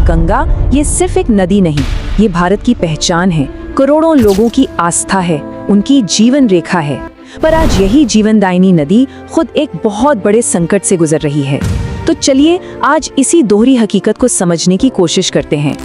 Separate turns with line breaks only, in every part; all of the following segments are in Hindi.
गंगा ये सिर्फ एक नदी नहीं, ये भारत की पहचान है, करोड़ों लोगों की आस्था है, उनकी जीवन रेखा है। पर आज यही जीवनदायिनी नदी खुद एक बहुत बड़े संकट से गुजर रही है। तो चलिए आज इसी दोहरी हकीकत को समझने की कोशिश करते हैं।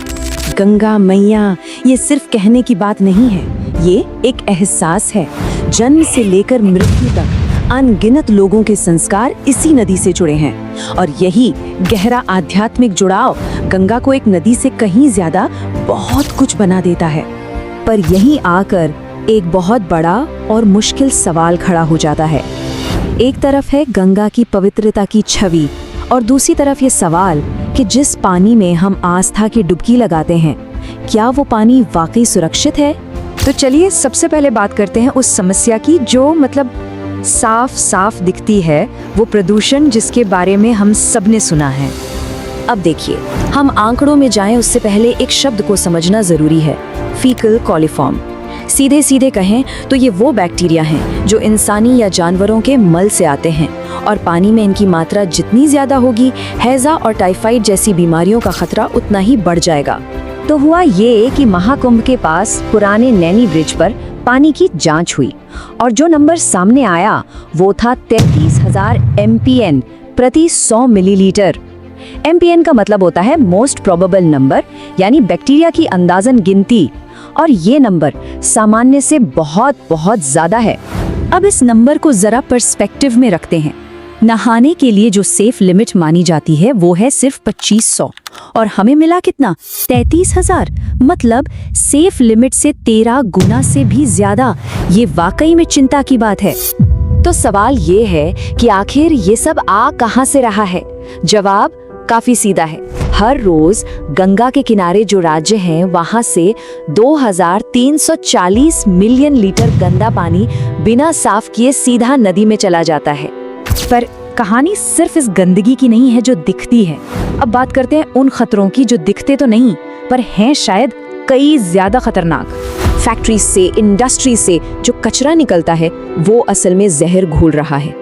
गंगा मैया ये सिर्फ कहने की बात नहीं है, ये एक एहसास है। जन्म से लेकर मृत्यु तक अनगिनत लोगों के संस्कार इसी नदी से जुड़े हैं और यही गहरा आध्यात्मिक जुड़ाव गंगा को एक नदी से कहीं ज्यादा बहुत कुछ बना देता है। पर यहीं आकर एक बहुत बड़ा और मुश्किल सवाल खड़ा हो जाता है। एक तरफ है गंगा की पवित्रता की छवि और दूसरी तरफ ये सवाल कि जिस पानी में हम आस्था की डुबकी लगाते हैं, क्या वो पानी वाकई सुरक्षित है? तो चलिए सबसे पहले बात करते हैं उस समस्या की जो साफ साफ दिखती है, वो प्रदूषण जिसके बारे में हम सबने सुना है। अब देखिए, हम आंकड़ों में जाएं उससे पहले एक शब्द को समझना जरूरी है, फीकल कोलिफॉर्म। सीधे सीधे कहें तो ये वो बैक्टीरिया हैं जो इंसानी या जानवरों के मल से आते हैं और पानी में इनकी मात्रा जितनी ज्यादा होगी, हैजा और टाइफाइड जैसी बीमारियों का खतरा उतना ही बढ़ जाएगा। तो हुआ ये कि महाकुंभ के पास पुराने नैनी ब्रिज पर पानी की जांच हुई और जो नंबर सामने आया वो था 33,000 MPN प्रति 100 मिलीलीटर। MPN का मतलब होता है मोस्ट प्रोबेबल नंबर, यानी बैक्टीरिया की अंदाजन गिनती, और ये नंबर सामान्य से बहुत बहुत ज्यादा है। अब इस नंबर को जरा पर्सपेक्टिव में रखते हैं। नहाने के लिए जो सेफ लिमिट मानी जाती है वो है सिर्फ 2500 और हमें मिला कितना? 33,000। मतलब सेफ लिमिट से 13 गुना से भी ज्यादा। ये वाकई में चिंता की बात है। तो सवाल ये है कि आखिर ये सब आ कहां से रहा है? जवाब काफी सीधा है। हर रोज गंगा के किनारे जो राज्य हैं वहां से 2340 मिलियन लीटर गंदा पानी बिना साफ किए सीधा नदी में चला जाता है। पर कहानी सिर्फ इस गंदगी की नहीं है जो दिखती है। अब बात करते हैं उन खतरों की जो दिखते तो नहीं पर हैं शायद कई ज्यादा खतरनाक। फैक्ट्री से, इंडस्ट्री से जो कचरा निकलता है वो असल में जहर घोल रहा है।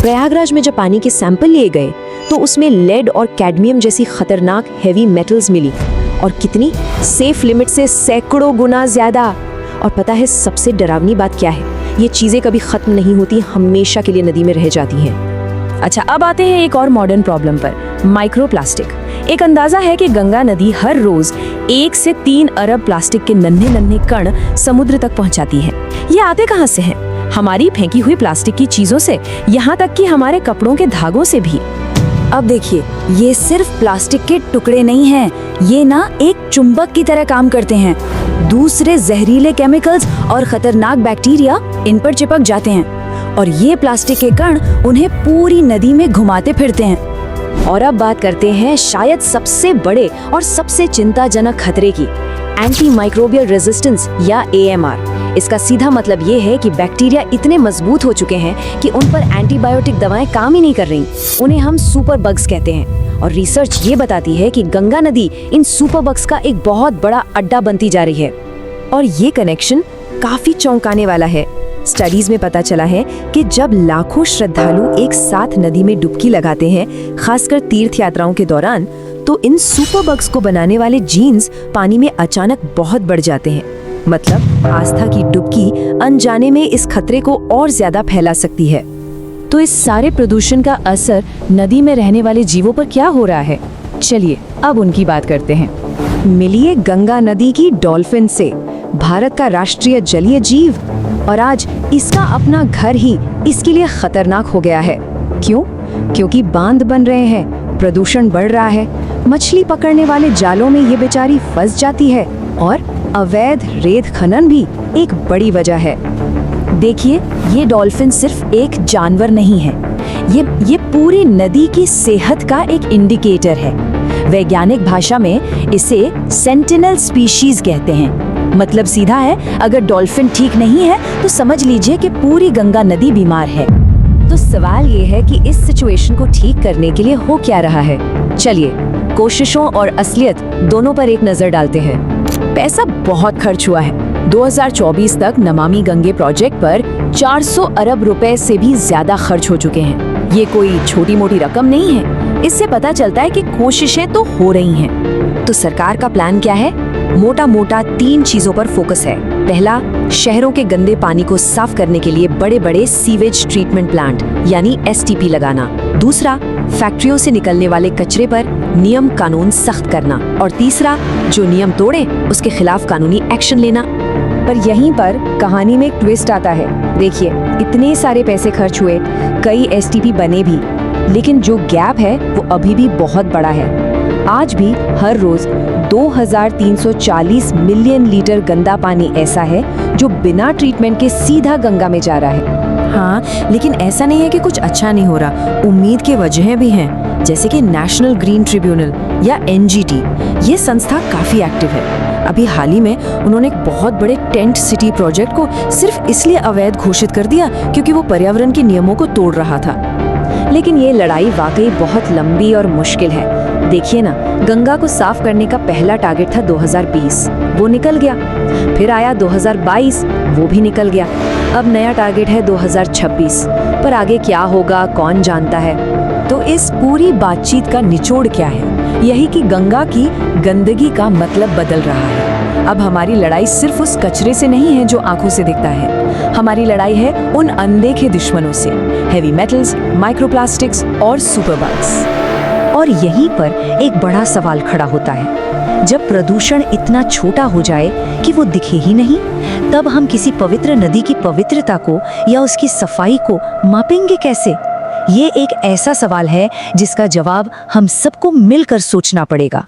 प्रयागराज में जब पानी के सैंपल लिए गए तो उसमें लेड और कैडमियम जैसी खतरनाक हेवी मेटल्स मिली, और कितनी? सेफ लिमिट से सैकड़ों गुना ज्यादा। और पता है सबसे डरावनी बात क्या है? ये चीजें कभी खत्म नहीं होती, हमेशा के लिए नदी में रह जाती हैं। अच्छा, अब आते हैं एक और मॉडर्न प्रॉब्लम पर, माइक्रोप्लास्टिक। एक अंदाजा है कि गंगा नदी हर रोज 1 से 3 अरब प्लास्टिक के नन्हे नन्हे कण समुद्र तक पहुंचाती है। ये आते कहां से हैं? हमारी फेंकी हुई प्लास्टिक की चीजों से, यहाँ तक कि हमारे कपड़ों के धागों से भी। अब देखिए, ये सिर्फ प्लास्टिक के टुकड़े नहीं हैं, ये ना एक चुंबक की तरह काम करते हैं। दूसरे जहरीले केमिकल्स और खतरनाक बैक्टीरिया इन पर चिपक जाते हैं और ये प्लास्टिक के कण उन्हें पूरी नदी में घुमाते फिरते हैं। और अब बात करते हैं शायद सबसे बड़े और सबसे चिंताजनक खतरे की, एंटी माइक्रोबियल रेजिस्टेंस या AMR। इसका सीधा मतलब ये है कि बैक्टीरिया इतने मजबूत हो चुके हैं कि उन पर एंटीबायोटिक दवाएं काम ही नहीं कर रही। उन्हें हम सुपर बग्स कहते हैं और रिसर्च ये बताती है कि गंगा नदी इन सुपर बग्स का एक बहुत बड़ा अड्डा बनती जा रही है। और ये कनेक्शन काफी चौंकाने वाला है। स्टडीज में पता चला है कि जब लाखों श्रद्धालु एक साथ नदी में डुबकी लगाते हैं, खासकर तीर्थ यात्राओं के दौरान, तो इन सुपर बग्स को बनाने वाले जीन्स पानी में अचानक बहुत बढ़ जाते हैं। मतलब आस्था की डुबकी अनजाने में इस खतरे को और ज्यादा फैला सकती है। तो इस सारे प्रदूषण का असर नदी में रहने वाले जीवों पर क्या हो रहा है? चलिए अब उनकी बात करते हैं। मिलिए गंगा नदी की डॉल्फिन से, भारत का राष्ट्रीय जलीय जीव, और आज इसका अपना घर ही इसके लिए खतरनाक हो गया है। क्यों? क्योंकि बांध बन रहे हैं, प्रदूषण बढ़ रहा है, मछली पकड़ने वाले जालों में ये बेचारी फंस जाती है और अवैध रेत खनन भी एक बड़ी वजह है। देखिए, ये डॉल्फिन सिर्फ एक जानवर नहीं है, ये पूरी नदी की सेहत का एक इंडिकेटर है। वैज्ञानिक भाषा में इसे सेंटिनल स्पीशीज कहते हैं। मतलब सीधा है, अगर डॉल्फिन ठीक नहीं है तो समझ लीजिए कि पूरी गंगा नदी बीमार है। तो सवाल ये है कि इस सिचुएशन को ठीक करने के लिए हो क्या रहा है? चलिए कोशिशों और असलियत दोनों पर एक नजर डालते हैं।
पैसा बहुत खर्च हुआ है। 2024 तक नमामि गंगे प्रोजेक्ट पर 400 अरब रुपए से भी ज्यादा खर्च हो चुके हैं। ये कोई छोटी मोटी रकम नहीं है। इससे पता चलता है कि कोशिशें तो हो रही हैं।
तो सरकार का प्लान क्या है? मोटा मोटा 3 चीजों पर फोकस है। पहला, शहरों के गंदे पानी को साफ करने के लिए बड़े बड़े सीवेज ट्रीटमेंट प्लांट यानी STP लगाना। दूसरा, फैक्ट्रियों से निकलने वाले कचरे पर नियम कानून सख्त करना। और तीसरा, जो नियम तोड़े उसके खिलाफ कानूनी एक्शन लेना।
पर यहीं पर कहानी में एक ट्विस्ट आता है। देखिए, इतने सारे पैसे खर्च हुए, कई STP बने भी, लेकिन जो गैप है वो अभी भी बहुत बड़ा है। आज भी हर रोज 2340 मिलियन लीटर गंदा पानी ऐसा है जो बिना ट्रीटमेंट के सीधा गंगा में जा रहा है। हाँ, लेकिन ऐसा नहीं है कि कुछ अच्छा नहीं हो रहा। उम्मीद की वजहें भी हैं, जैसे कि नेशनल ग्रीन ट्रिब्यूनल या NGT। ये संस्था काफी एक्टिव है। अभी हाल ही में उन्होंने एक बहुत बड़े टेंट सिटी प्रोजेक्ट को सिर्फ इसलिए अवैध घोषित कर दिया क्योंकि वो पर्यावरण के नियमों को तोड़ रहा था।
लेकिन ये लड़ाई वाकई बहुत लंबी और मुश्किल है। देखिए ना, गंगा को साफ करने का पहला टारगेट था 2020, वो निकल गया। फिर आया 2022, वो भी निकल गया। अब नया टारगेट है 2026, पर आगे क्या होगा कौन जानता है।
तो इस पूरी बातचीत का निचोड़ क्या है? यही कि गंगा की गंदगी का मतलब बदल रहा है। अब हमारी लड़ाई सिर्फ उस कचरे से नहीं है जो आंखों से दिखता है। हमारी लड़ाई है उन अनदेखे दुश्मनों से, हेवी मेटल्स, माइक्रोप्लास्टिक्स और सुपरबग्स।
और यहीं पर एक बड़ा सवाल खड़ा होता है। जब प्रदूषण इतना छोटा हो जाए कि वो दिखे ही नहीं, तब हम किसी पवित्र नदी की पवित्रता को या उसकी सफाई को मापेंगे कैसे? ये एक ऐसा सवाल है जिसका जवाब हम सबको मिलकर सोचना पड़ेगा।